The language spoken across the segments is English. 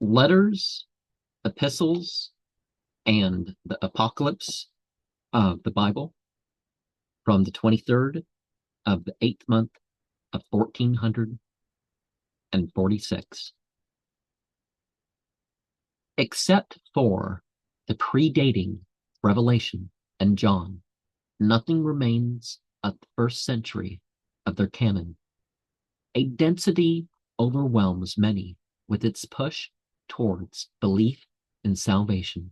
letters, epistles, and the apocalypse of the Bible from the 23rd of the 8th month of 1446. Except for the predating Revelation and John, nothing remains of the first century of their canon. A density overwhelms many with its push towards belief in salvation.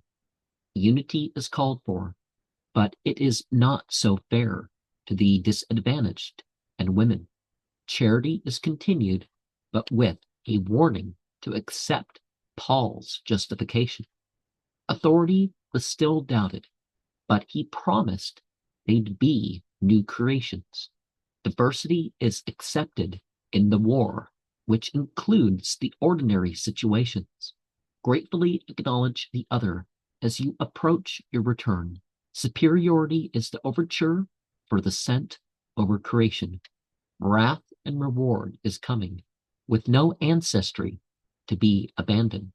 Unity is called for, but it is not so fair to the disadvantaged and women. Charity is continued, but with a warning to accept Paul's justification. Authority was still doubted, but he promised they'd be new creations. Diversity is accepted in the war, which includes the ordinary situations. Gratefully acknowledge the other as you approach your return. Superiority is the overture for the sent over creation. Wrath and reward is coming, with no ancestry to be abandoned.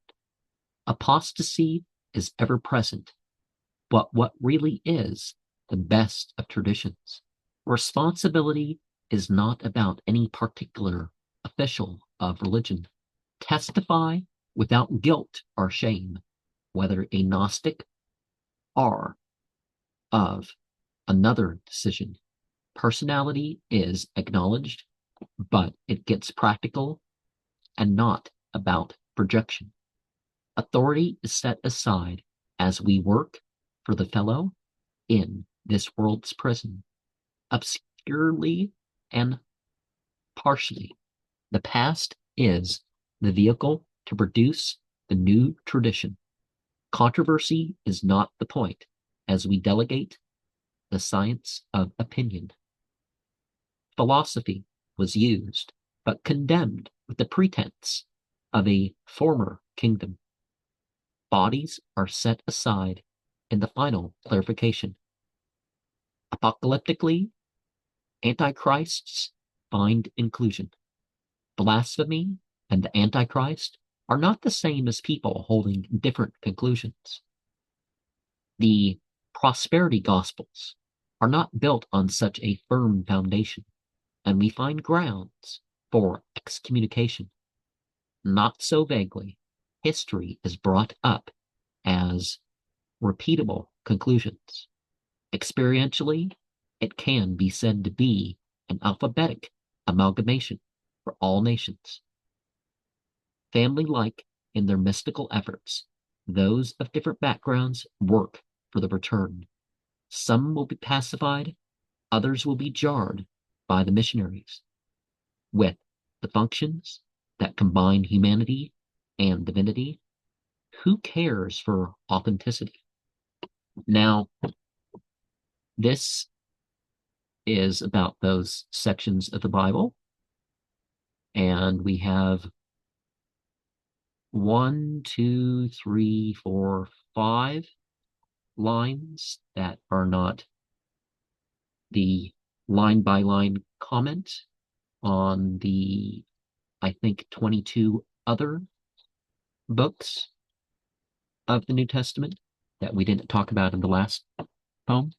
Apostasy is ever present, but what really is the best of traditions. Responsibility is not about any particular official of religion. Testify without guilt or shame, whether a Gnostic or of another decision. Personality is acknowledged, but it gets practical and not about projection. Authority is set aside as we work for the fellow in this world's prison, obscurely and partially. The past is the vehicle to produce the new tradition. Controversy is not the point as we delegate the science of opinion. Philosophy was used, but condemned with the pretense of a former kingdom. Bodies are set aside in the final clarification. Apocalyptically, antichrists find inclusion. Blasphemy and the Antichrist are not the same as people holding different conclusions. The prosperity gospels are not built on such a firm foundation, and we find grounds for excommunication. Not so vaguely, history is brought up as repeatable conclusions. Experientially, it can be said to be an alphabetic amalgamation for all nations. Family-like in their mystical efforts, those of different backgrounds work for the return. Some will be pacified, others will be jarred by the missionaries. With the functions that combine humanity and divinity, who cares for authenticity? Now, this is about those sections of the Bible, and we have 5 lines that are not the line by line comment on the, I think, 22 other books of the New Testament that we didn't talk about in the last poem.